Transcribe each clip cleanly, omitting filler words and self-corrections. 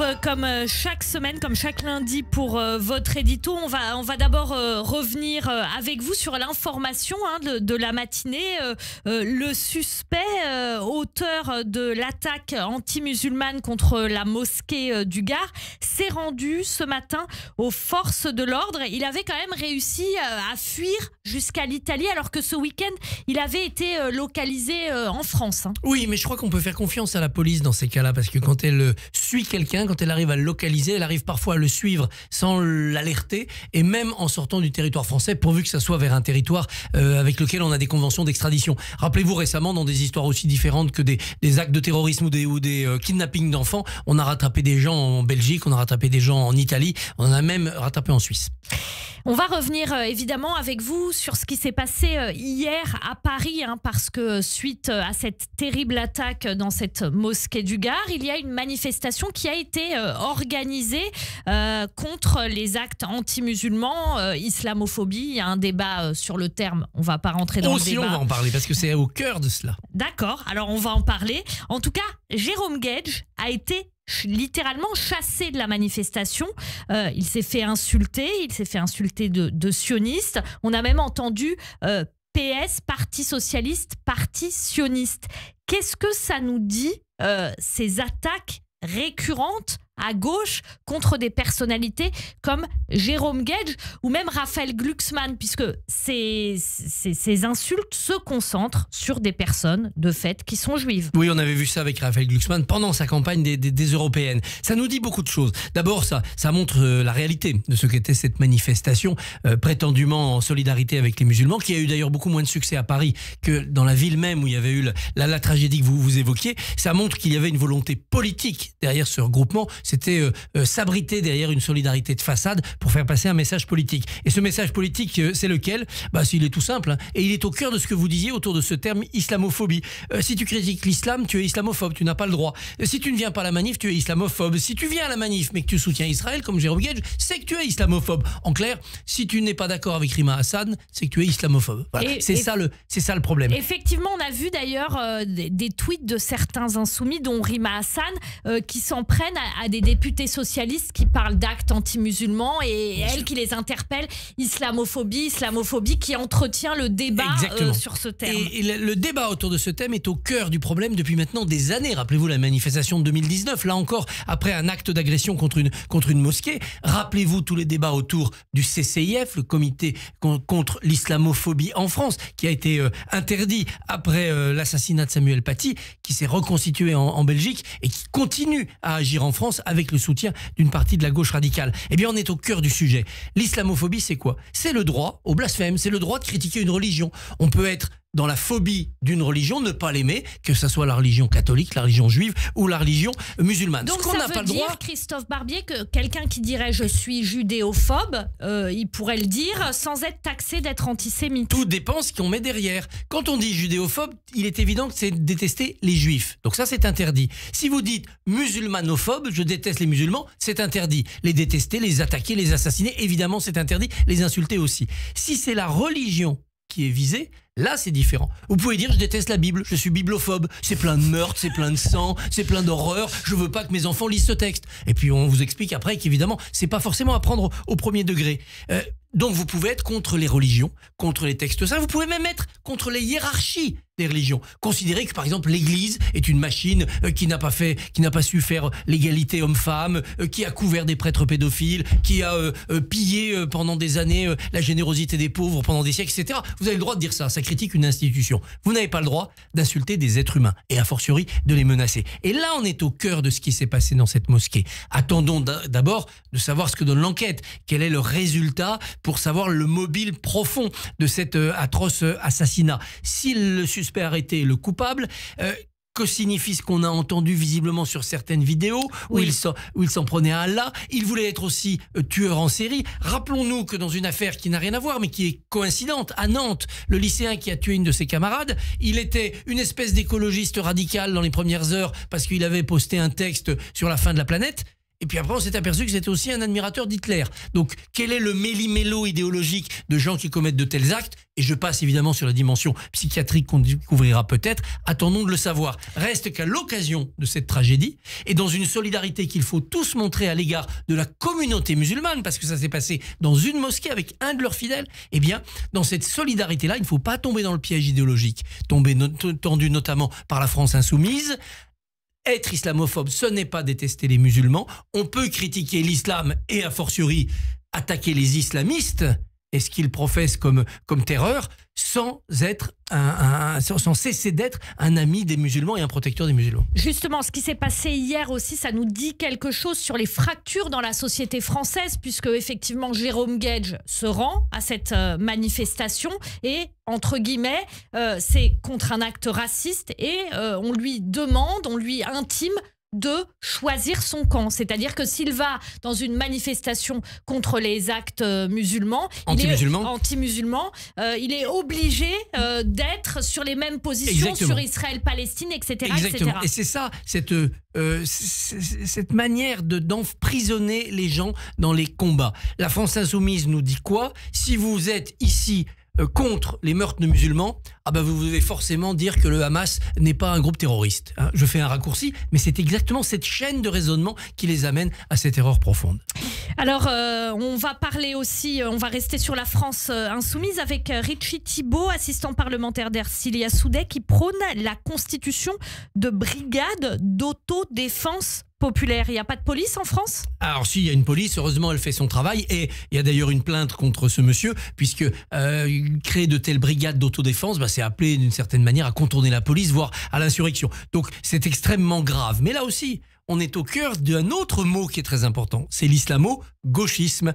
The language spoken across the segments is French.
retrouve comme chaque semaine, comme chaque lundi pour votre édito. On va d'abord revenir avec vous sur l'information de la matinée. Le suspect, auteur de l'attaque anti-musulmane contre la mosquée du Gard, s'est rendu ce matin aux forces de l'ordre. Il avait quand même réussi à fuir jusqu'à l'Italie, alors que ce week-end, il avait été localisé en France. Oui, mais je crois qu'on peut faire confiance à la police dans ces cas-là, parce que quand elle suit quelqu'un, quand elle arrive à le localiser, elle arrive parfois à le suivre sans l'alerter, et même en sortant du territoire français, pourvu que ça soit vers un territoire avec lequel on a des conventions d'extradition. Rappelez-vous, récemment, dans des histoires aussi différentes que des actes de terrorisme ou des kidnappings d'enfants, on a rattrapé des gens en Belgique, on a rattrapé des gens en Italie, on en a même rattrapé en Suisse. On va revenir évidemment avec vous sur ce qui s'est passé hier à Paris, parce que suite à cette terrible attaque dans cette mosquée du Gard, il y a une manifestation qui a été organisée contre les actes anti-musulmans, islamophobie. Il y a un débat sur le terme, on ne va pas rentrer dans le débat. On va en parler parce que c'est au cœur de cela. D'accord, alors on va en parler. En tout cas, Jérôme Guedj a été littéralement chassé de la manifestation. Il s'est fait insulter, de sioniste. On a même entendu PS, Parti Socialiste, Parti Sioniste. Qu'est-ce que ça nous dit, ces attaques récurrentes à gauche contre des personnalités comme Jérôme Guedj ou même Raphaël Glucksmann, puisque ces insultes se concentrent sur des personnes de fait qui sont juives. Oui, on avait vu ça avec Raphaël Glucksmann pendant sa campagne des européennes. Ça nous dit beaucoup de choses. D'abord, ça montre la réalité de ce qu'était cette manifestation prétendument en solidarité avec les musulmans, qui a eu d'ailleurs beaucoup moins de succès à Paris que dans la ville même où il y avait eu la tragédie que vous évoquiez. Ça montre qu'il y avait une volonté politique derrière ce regroupement. C'était s'abriter derrière une solidarité de façade pour faire passer un message politique. Et ce message politique, c'est lequel ? Il est tout simple, et il est au cœur de ce que vous disiez autour de ce terme islamophobie. Si tu critiques l'islam, tu es islamophobe, tu n'as pas le droit. Si tu ne viens pas à la manif, tu es islamophobe. Si tu viens à la manif mais que tu soutiens Israël, comme Jérôme Guedj, c'est que tu es islamophobe. En clair, si tu n'es pas d'accord avec Rima Hassan, c'est que tu es islamophobe. Voilà. C'est ça le problème. Effectivement, on a vu d'ailleurs des tweets de certains insoumis, dont Rima Hassan, qui s'en prennent à des députés socialistes qui parlent d'actes anti-musulmans et elle qui les interpelle, islamophobie, qui entretient le débat sur ce terme. Et le débat autour de ce thème est au cœur du problème depuis maintenant des années. Rappelez-vous la manifestation de 2019, là encore, après un acte d'agression contre une mosquée. Rappelez-vous tous les débats autour du CCIF, le comité contre l'islamophobie en France, qui a été interdit après l'assassinat de Samuel Paty, qui s'est reconstitué en Belgique et qui continue à agir en France avec le soutien d'une partie de la gauche radicale. Eh bien, on est au cœur du sujet. L'islamophobie, c'est quoi ? C'est le droit au blasphème, c'est le droit de critiquer une religion. On peut être dans la phobie d'une religion, ne pas l'aimer, que ce soit la religion catholique, la religion juive ou la religion musulmane. Donc ça veut dire, Christophe Barbier, que quelqu'un qui dirait « je suis judéophobe », il pourrait le dire sans être taxé d'être antisémite. Tout dépend ce qu'on met derrière. Quand on dit judéophobe, il est évident que c'est détester les juifs. Donc ça, c'est interdit. Si vous dites musulmanophobe, je déteste les musulmans, c'est interdit. Les détester, les attaquer, les assassiner, évidemment, c'est interdit. Les insulter aussi. Si c'est la religion qui est visée, là c'est différent. Vous pouvez dire je déteste la Bible, je suis bibliophobe, c'est plein de meurtres, c'est plein de sang, c'est plein d'horreur, je veux pas que mes enfants lisent ce texte. Et puis on vous explique après qu'évidemment c'est pas forcément à prendre au premier degré. Donc vous pouvez être contre les religions, contre les textes saints, vous pouvez même être contre les hiérarchies des religions. Considérer que par exemple l'Église est une machine qui n'a pas su faire l'égalité homme-femme, qui a couvert des prêtres pédophiles, qui a pillé pendant des années la générosité des pauvres pendant des siècles, etc. Vous avez le droit de dire ça critique une institution. Vous n'avez pas le droit d'insulter des êtres humains et a fortiori de les menacer. Et là on est au cœur de ce qui s'est passé dans cette mosquée. Attendons d'abord de savoir ce que donne l'enquête, quel est le résultat pour savoir le mobile profond de cet atroce assassinat. Si le suspect arrêté est le coupable, que signifie ce qu'on a entendu visiblement sur certaines vidéos où il s'en prenait à Allah. Il voulait être aussi tueur en série. Rappelons-nous que dans une affaire qui n'a rien à voir mais qui est coïncidente, à Nantes, le lycéen qui a tué une de ses camarades, il était une espèce d'écologiste radical dans les premières heures parce qu'il avait posté un texte sur la fin de la planète. Et puis après, on s'est aperçu que c'était aussi un admirateur d'Hitler. Donc, quel est le méli-mélo idéologique de gens qui commettent de tels actes? Et je passe évidemment sur la dimension psychiatrique qu'on découvrira peut-être. Attendons de le savoir. Reste qu'à l'occasion de cette tragédie, et dans une solidarité qu'il faut tous montrer à l'égard de la communauté musulmane, parce que ça s'est passé dans une mosquée avec un de leurs fidèles, eh bien, dans cette solidarité-là, il ne faut pas tomber dans le piège idéologique, tendu notamment par la France insoumise. Être islamophobe, ce n'est pas détester les musulmans. On peut critiquer l'islam et, a fortiori, attaquer les islamistes et ce qu'ils professent comme terreur, sans cesser d'être un ami des musulmans et un protecteur des musulmans. Justement, ce qui s'est passé hier aussi, ça nous dit quelque chose sur les fractures dans la société française, puisque effectivement Jérôme Guedj se rend à cette manifestation et, entre guillemets, c'est contre un acte raciste et on lui demande, on lui intime de choisir son camp. C'est-à-dire que s'il va dans une manifestation contre les actes musulmans, anti-musulmans, il est obligé d'être sur les mêmes positions. Exactement. Sur Israël-Palestine, etc. Exactement. etc. Et c'est ça, cette manière d'emprisonner les gens dans les combats. La France insoumise nous dit quoi? Si vous êtes ici contre les meurtres de musulmans, vous devez forcément dire que le Hamas n'est pas un groupe terroriste. Je fais un raccourci, mais c'est exactement cette chaîne de raisonnement qui les amène à cette erreur profonde. Alors, on va parler aussi, on va rester sur la France insoumise avec Richie Thibault, assistant parlementaire d'Ercilia Soudet, qui prône la constitution de brigades d'autodéfense populaire. Il n'y a pas de police en France? Alors si, il y a une police, heureusement elle fait son travail, et il y a d'ailleurs une plainte contre ce monsieur, puisque créer de telles brigades d'autodéfense, c'est appelé d'une certaine manière à contourner la police, voire à l'insurrection. Donc c'est extrêmement grave. Mais là aussi, on est au cœur d'un autre mot qui est très important, c'est l'islamo-gauchisme.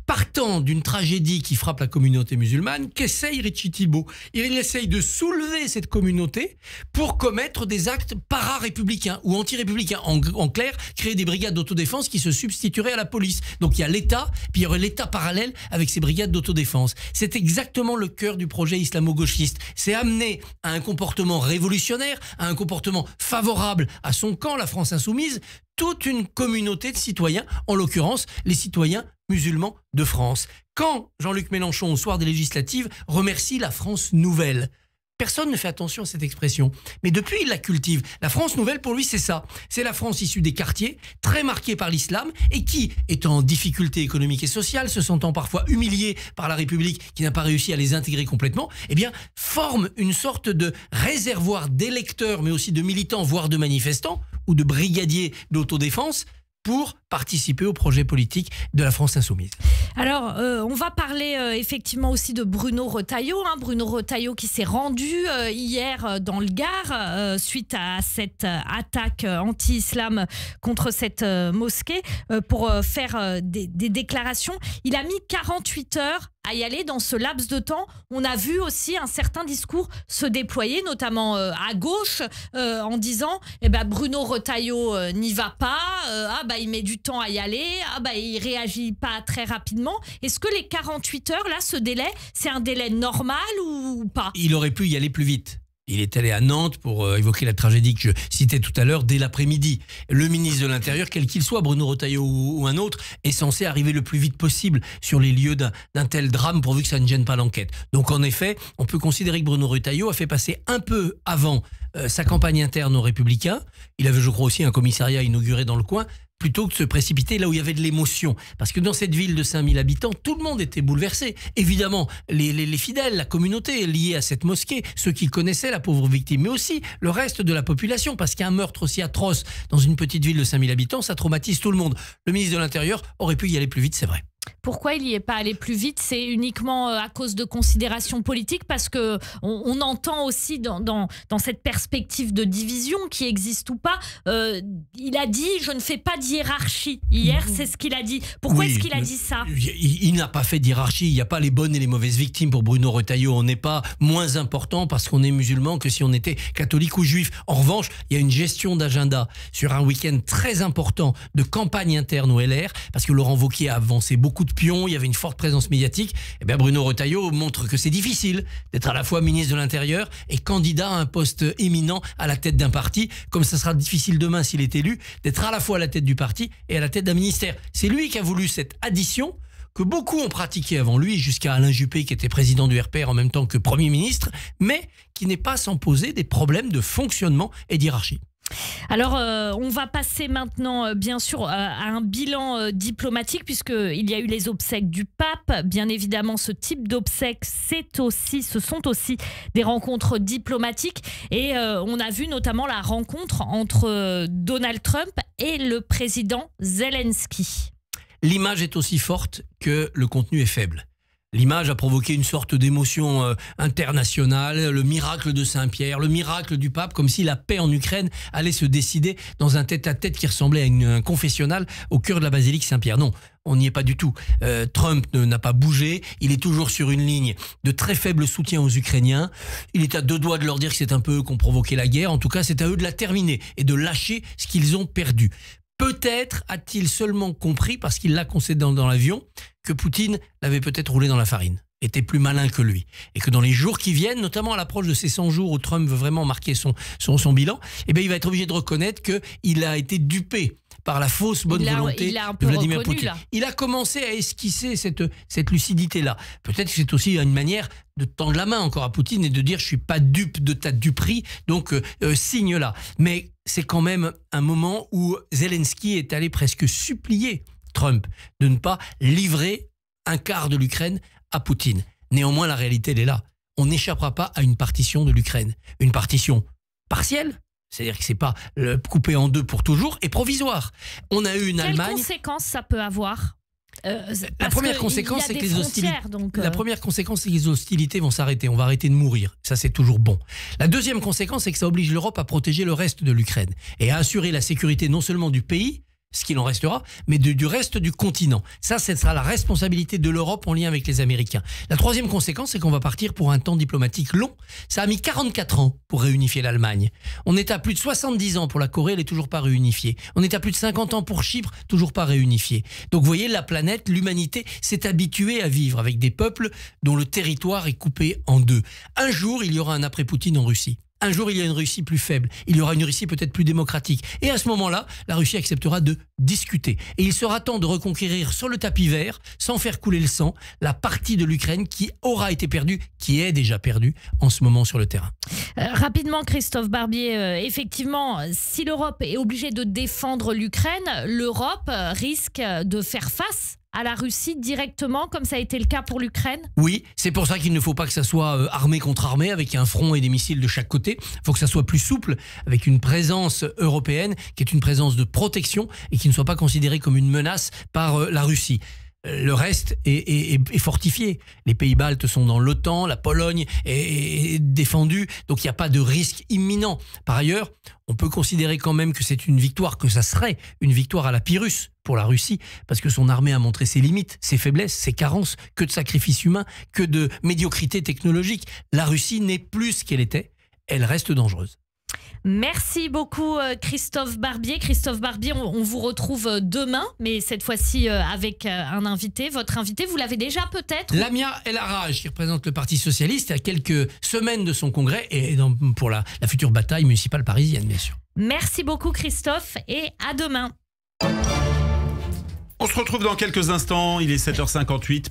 Partant d'une tragédie qui frappe la communauté musulmane, qu'essaye Richie Thibault? Il essaye de soulever cette communauté pour commettre des actes para-républicains ou anti-républicains. En clair, créer des brigades d'autodéfense qui se substitueraient à la police. Donc il y a l'État, puis il y aurait l'État parallèle avec ces brigades d'autodéfense. C'est exactement le cœur du projet islamo-gauchiste. C'est amener à un comportement révolutionnaire, à un comportement favorable à son camp, la France insoumise, toute une communauté de citoyens, en l'occurrence les citoyens musulmans de France. Quand Jean-Luc Mélenchon, au soir des législatives, remercie la France nouvelle, personne ne fait attention à cette expression. Mais depuis, il la cultive. La France nouvelle, pour lui, c'est ça. C'est la France issue des quartiers, très marquée par l'islam, et qui, étant en difficulté économique et sociale, se sentant parfois humiliée par la République, qui n'a pas réussi à les intégrer complètement, forme une sorte de réservoir d'électeurs, mais aussi de militants, voire de manifestants, ou de brigadiers d'autodéfense, pour participer au projet politique de la France insoumise. Alors, on va parler effectivement aussi de Bruno Retailleau. Bruno Retailleau qui s'est rendu hier dans le Gard suite à cette attaque anti-islam contre cette mosquée pour faire des déclarations. Il a mis 48 heures à y aller. Dans ce laps de temps, on a vu aussi un certain discours se déployer, notamment à gauche, en disant Bruno Retailleau n'y va pas, il met du temps à y aller, il réagit pas très rapidement. Est-ce que les 48 heures, là, ce délai, c'est un délai normal ou pas? Il aurait pu y aller plus vite. Il est allé à Nantes pour évoquer la tragédie que je citais tout à l'heure dès l'après-midi. Le ministre de l'Intérieur, quel qu'il soit, Bruno Retailleau ou un autre, est censé arriver le plus vite possible sur les lieux d'un tel drame pourvu que ça ne gêne pas l'enquête. Donc en effet, on peut considérer que Bruno Retailleau a fait passer un peu avant sa campagne interne aux Républicains. Il avait, je crois, aussi un commissariat inauguré dans le coin, plutôt que de se précipiter là où il y avait de l'émotion. Parce que dans cette ville de 5000 habitants, tout le monde était bouleversé. Évidemment, les fidèles, la communauté liée à cette mosquée, ceux qui connaissaient la pauvre victime, mais aussi le reste de la population, parce qu'un meurtre aussi atroce dans une petite ville de 5000 habitants, ça traumatise tout le monde. Le ministre de l'Intérieur aurait pu y aller plus vite, c'est vrai. Pourquoi il n'y est pas allé plus vite? C'est uniquement à cause de considérations politiques, parce que on entend aussi dans cette perspective de division qui existe ou pas, il a dit je ne fais pas d'hiérarchie. Hier, c'est ce qu'il a dit. Pourquoi est-ce qu'il a dit ça? Il n'a pas fait d'hiérarchie. Il n'y a pas les bonnes et les mauvaises victimes pour Bruno Retailleau. On n'est pas moins important parce qu'on est musulman que si on était catholique ou juif. En revanche, il y a une gestion d'agenda sur un week-end très important de campagne interne au LR, parce que Laurent Wauquiez a avancé beaucoup beaucoup de pions, il y avait une forte présence médiatique. Eh bien, Bruno Retailleau montre que c'est difficile d'être à la fois ministre de l'Intérieur et candidat à un poste éminent à la tête d'un parti, comme ça sera difficile demain s'il est élu, d'être à la fois à la tête du parti et à la tête d'un ministère. C'est lui qui a voulu cette addition que beaucoup ont pratiqué avant lui, jusqu'à Alain Juppé qui était président du RPR en même temps que Premier ministre, mais qui n'est pas sans poser des problèmes de fonctionnement et d'hierarchie. Alors, on va passer maintenant, bien sûr, à un bilan diplomatique, puisqu'il y a eu les obsèques du pape. Bien évidemment, ce type d'obsèques, ce sont aussi des rencontres diplomatiques. Et on a vu notamment la rencontre entre Donald Trump et le président Zelensky. L'image est aussi forte que le contenu est faible. L'image a provoqué une sorte d'émotion internationale, le miracle de Saint-Pierre, le miracle du pape, comme si la paix en Ukraine allait se décider dans un tête-à-tête qui ressemblait à un confessionnal au cœur de la basilique Saint-Pierre. Non, on n'y est pas du tout. Trump n'a pas bougé, il est toujours sur une ligne de très faible soutien aux Ukrainiens. Il est à deux doigts de leur dire que c'est un peu eux qui ont provoqué la guerre. En tout cas, c'est à eux de la terminer et de lâcher ce qu'ils ont perdu. Peut-être a-t-il seulement compris, parce qu'il l'a concédé dans l'avion, que Poutine l'avait peut-être roulé dans la farine, était plus malin que lui. Et que dans les jours qui viennent, notamment à l'approche de ces 100 jours où Trump veut vraiment marquer son bilan, eh bien, il va être obligé de reconnaître qu'il a été dupé par la fausse bonne volonté de Vladimir Poutine. Là. Il a commencé à esquisser cette lucidité-là. Peut-être que c'est aussi une manière de tendre la main encore à Poutine et de dire « je suis pas dupe de ta duperie, donc signe là ». Mais c'est quand même un moment où Zelensky est allé presque supplier Trump de ne pas livrer un quart de l'Ukraine à Poutine. Néanmoins, la réalité, elle est là. On n'échappera pas à une partition de l'Ukraine. Une partition partielle, c'est-à-dire que c'est pas coupé en deux pour toujours, et provisoire. On a eu une Allemagne... Quelles conséquences ça peut avoir ? La première conséquence, c'est que les hostilités vont s'arrêter. On va arrêter de mourir. Ça, c'est toujours bon. La deuxième conséquence, c'est que ça oblige l'Europe à protéger le reste de l'Ukraine et à assurer la sécurité non seulement du pays, ce qu'il en restera, mais du reste du continent. Ça, ce sera la responsabilité de l'Europe en lien avec les Américains. La troisième conséquence, c'est qu'on va partir pour un temps diplomatique long. Ça a mis 44 ans pour réunifier l'Allemagne. On est à plus de 70 ans pour la Corée, elle n'est toujours pas réunifiée. On est à plus de 50 ans pour Chypre, toujours pas réunifiée. Donc vous voyez, la planète, l'humanité s'est habituée à vivre avec des peuples dont le territoire est coupé en deux. Un jour, il y aura un après-Poutine en Russie. Un jour, il y a une Russie plus faible. Il y aura une Russie peut-être plus démocratique. Et à ce moment-là, la Russie acceptera de discuter. Et il sera temps de reconquérir sur le tapis vert, sans faire couler le sang, la partie de l'Ukraine qui aura été perdue, qui est déjà perdue en ce moment sur le terrain. Rapidement, Christophe Barbier, effectivement, si l'Europe est obligée de défendre l'Ukraine, l'Europe risque de faire face à la Russie directement, comme ça a été le cas pour l'Ukraine? Oui, c'est pour ça qu'il ne faut pas que ça soit armée contre armée, avec un front et des missiles de chaque côté. Il faut que ça soit plus souple, avec une présence européenne, qui est une présence de protection, et qui ne soit pas considérée comme une menace par la Russie. Le reste est fortifié. Les pays baltes sont dans l'OTAN, la Pologne est défendue, donc il n'y a pas de risque imminent. Par ailleurs, on peut considérer quand même que c'est une victoire, que ça serait une victoire à la Pyrrhus pour la Russie, parce que son armée a montré ses limites, ses faiblesses, ses carences, que de sacrifices humains, que de médiocrité technologique. La Russie n'est plus ce qu'elle était, elle reste dangereuse. Merci beaucoup Christophe Barbier. Christophe Barbier, on vous retrouve demain, mais cette fois-ci avec un invité. Votre invité, vous l'avez déjà peut-être? Lamia El Harraj, qui représente le Parti Socialiste, à quelques semaines de son congrès et pour la future bataille municipale parisienne, bien sûr. Merci beaucoup Christophe et à demain. On se retrouve dans quelques instants, il est 7h58.